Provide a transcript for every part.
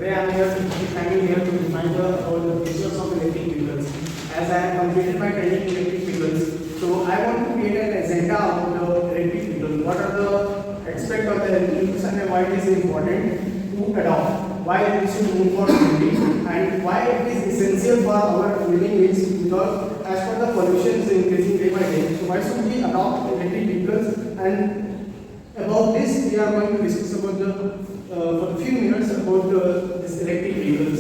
Today I am here standing here to define about the features of electric vehicles. As I have completed my training in electric vehicles, so I want to create an agenda about the electric vehicle. What are the aspects of the electric vehicles and why it is important to adopt? Why we should move for electric and why it is essential for our living needs, because as per the pollution is increasing day by day. So why should we adopt electric vehicles? And about this we are going to discuss about the for a few minutes about this electric vehicles.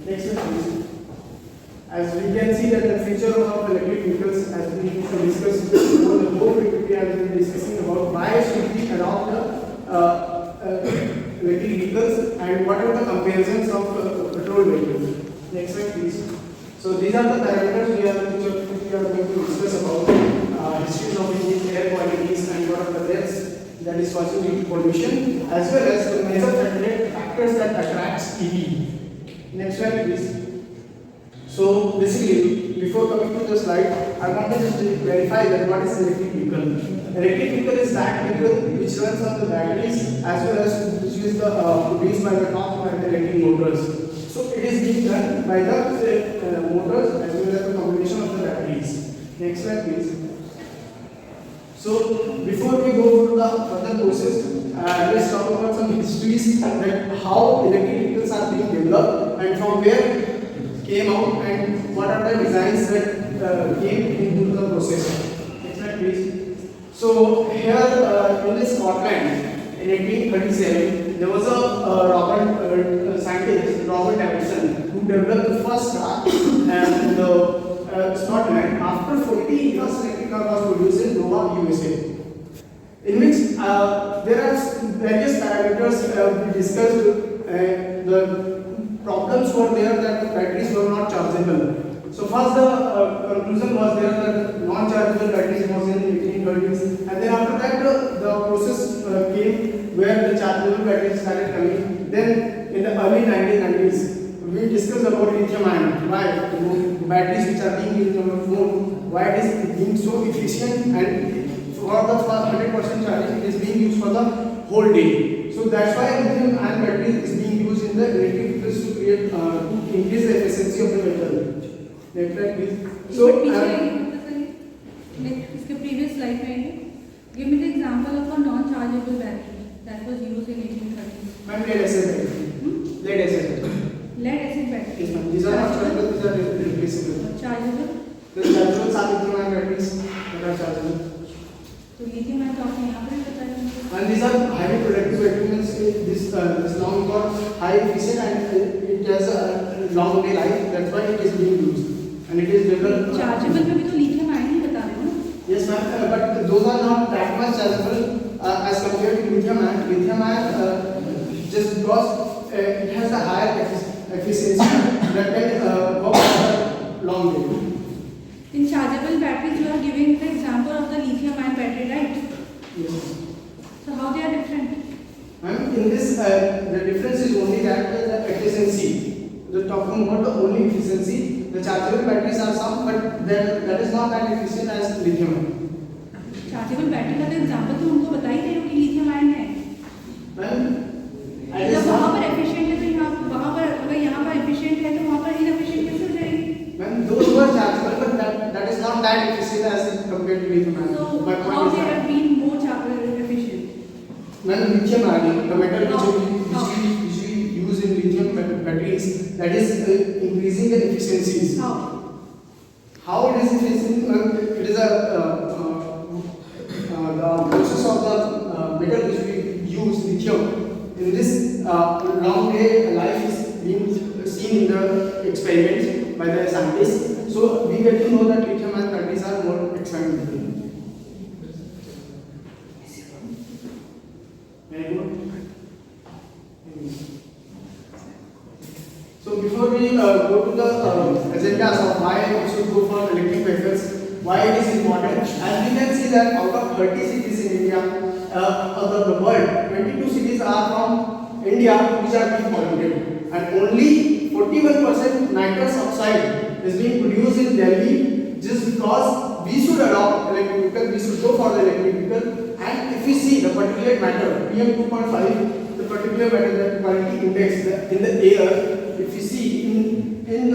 Next slide, please. As we can see that the future of electric vehicles, as we discussed over the whole week, we have been discussing about why should we adopt electric vehicles and what are the comparisons of petrol vehicles. Next slide, please. So these are the parameters we are going to discuss about histories of engine, air qualities, and what are the threats that is causing due to pollution, as well as the major factors that attracts EV. Next slide, please. So basically, before coming to the slide, I want to just clarify that what is electric vehicle. Electric vehicle is that vehicle which runs on the batteries as well as which is produced by the torque by the electric motors. So it is being done by the motors as well as the combination of the batteries. Next slide, please. So before we go to the further process, let's talk about some histories that how electric vehicles are being developed and from where came out and what are the designs that came into the process. Next slide, please. So here in this Scotland in 1837, there was a scientist, Robert Davidson, who developed the first car and Scotland. After 40 years, electric car was produced in Nova, USA, in which there are various parameters we discussed. The problems were there that the batteries were not chargeable. So first the conclusion was there that non-chargeable batteries was in 1830s, and then after that the process came where the chargeable batteries started coming. Then in the early 1990s, we discussed about lithium ion, why batteries which are being used on the phone, why it is being so efficient, and for the 100% charging it is being used for the whole day. So that's why lithium ion battery is being used in the electric vehicles to create to increase the efficiency of the vehicle. Next slide, please. So इसके previous slide में give me the example of a non-chargeable battery that was used in 1830s. Ma'am, lead acid battery. Lead acid battery. Lead acid battery. Yes, ma'am. These are not chargeable. These are replaceable. Chargeable. The chargeable lithium ion batteries that are chargeable. तो lithium ion तो आपने यहाँ पर बताया मुझे. And these are highly productive batteries. This long got high efficient and it has a long day life. That's why it is being used. And it is developed. Chargeable में भी तो lithium ion ही बता रहे हो ना? Yes, ma'am. But those are not that much chargeable as compared to lithium ion. Lithium ion just because it has a higher efficiency that can work for a long day. In chargeable batteries, you are giving the example of the lithium ion battery, right? Yes. So how they are different? Ma'am, in this the difference is only that the efficiency. We're talking about the only efficiency. The chargeable batteries are some, but that is not that efficient as lithium. Chargeable battery का तो example तो उनको बता ही रहे हो कि lithium ion है. Ma'am, जब वहाँ पर efficient है तो यहाँ वहाँ पर अगर यहाँ पर efficient है तो वहाँ पर inefficient कैसे हो जाएगी? Ma'am, those were chargeable, but that is not that efficient as compared to lithium ion. So how they have been more efficient? Ma'am, lithium ion, the metal which we use in lithium batteries, that is increasing the efficiencies. How it is efficient? It is the process of the metal which we use, lithium. In this long day life is being seen in the experiments by the scientists. So we get to know that lithium ion batteries are more experimental. Very good. So before we go to the agendas of why we should go for electric vehicles, why it is important, as we can see that out of 30 cities in India, of the world, 22 cities are from India which are being polluted, and only 41% nitrous oxide is being produced in Delhi, just because we should adopt electric vehicle, we should go for the electric vehicle. And if we see the particulate matter PM 2.5, the the particular matter, the quality index in the air, if you see in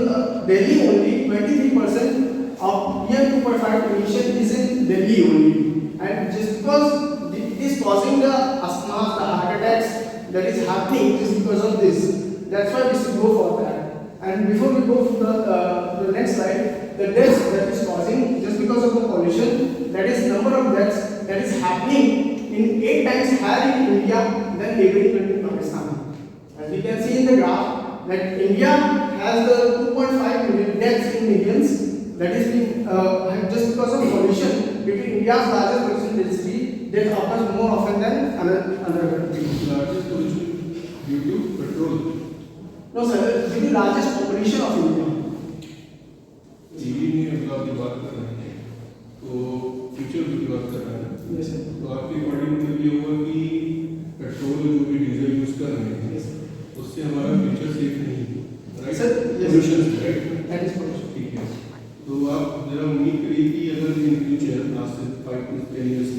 Delhi only 23% of PM2.5 emission is in Delhi only, and just because it is causing the asthma, the heart attacks that is happening just because of this. That's why we should go for that. And before we go to the next slide, the deaths that is causing just because of the pollution, that is number of deaths that is happening in 8 times higher in India than neighboring country Pakistan. As we can see in the graph, that India has the 2.5 million deaths in millions, that is being just because of pollution. Between India's largest pollution density, death occurs more often than other countries. Largest pollution due to petrol. No sir, this is the largest population of India. EV में अगर आप बात कर रहे हैं तो future की बात कर रहे हैं Yes sir. तो आपके अकॉर्डिंग मतलब ये होगा कि पेट्रोल जो भी डीजल यूज कर रहे हैं Yes sir. उससे हमारा फ्यूचर सेफ नहीं है right Sir, yes. Pollution right That is pollution. ठीक है तो आप जरा उम्मीद करिए कि अगर इन फ्यूचर आज से 5 to 10 years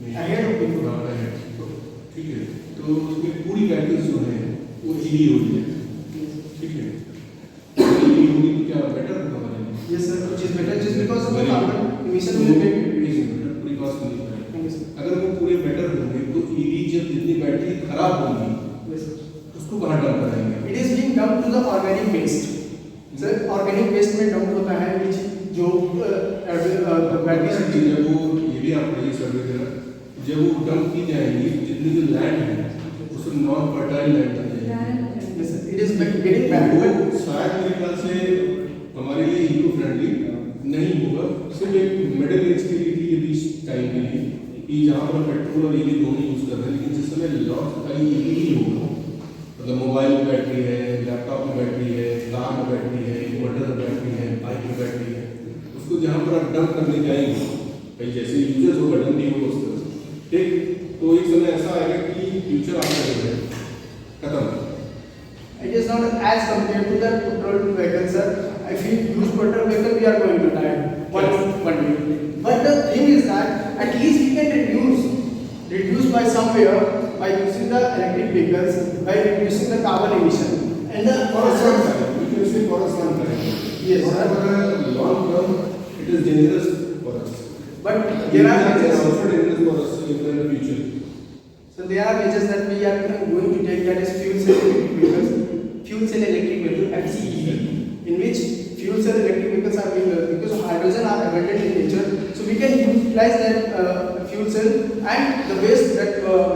में Ahead of people. तो ठीक है तो उसमें पूरी वैक्यूज जो है वो ईवी हो रही है ठीक है ईवी होगी तो क्या बेटर होगा हमारे लिए Yes sir, which is better just because of the Very carbon good. emission तो will be पूरी कॉस्ट नहीं है Thank you sir. अगर वो पूरे बेटर होंगे तो ईवी जब जितनी बैटरी खराब होगी Yes sir. उसको कहाँ डंप कराएंगे It is being dumped to the organic waste. Sir, organic waste में dump होता है which जो battery से जब वो ये भी आपने ये सर्वे करा जब वो डंप की जाएंगी जितनी जो लैंड है उसको नॉन फर्टाइल लैंड बन जाएगी Yes sir. It is getting back. वो शायद मेरे ख्याल से हमारे लिए इको फ्रेंडली नहीं होगा सिर्फ एक मिडिल एज के लिए थी ये बीच टाइम के लिए कि जहाँ पर पेट्रोल और ईवी दोनों यूज कर रहे हैं लेकिन जिस समय लॉस का ईवी ही होगा मतलब मोबाइल में बैटरी है लैपटॉप में बैटरी है कार में बैटरी है इन्वर्टर में बैटरी है बाइक में बैटरी है उसको जहाँ पर आप डंप करने जाएंगे भाई जैसे यूजर्स होगा डंप नहीं होगा उस तरह ठीक तो एक समय ऐसा आएगा कि फ्यूचर आपका जो है खत्म It is not as compared to the petrol vehicle, sir. If we use petrol vehicle, we are going to die one day. But the thing is that at least we can reduce by somewhere by using the electric vehicles, by reducing the carbon emission. And the correspond we can say correspond Yes, sir. sir long term it is dangerous for us But there are it is measures. also dangerous for us in the future So there are measures that we are going to take, that is fuel cell electric vehicles, fuel cell electric vehicle (FCEV), in which fuel cell electric vehicles are being because hydrogen are abundant in nature, so we can utilize that fuel cell and the waste that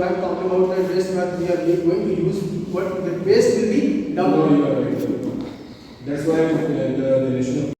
I talked about, the waste that we are going to use, but the waste will be no, dumped. you are right. That's why the nation of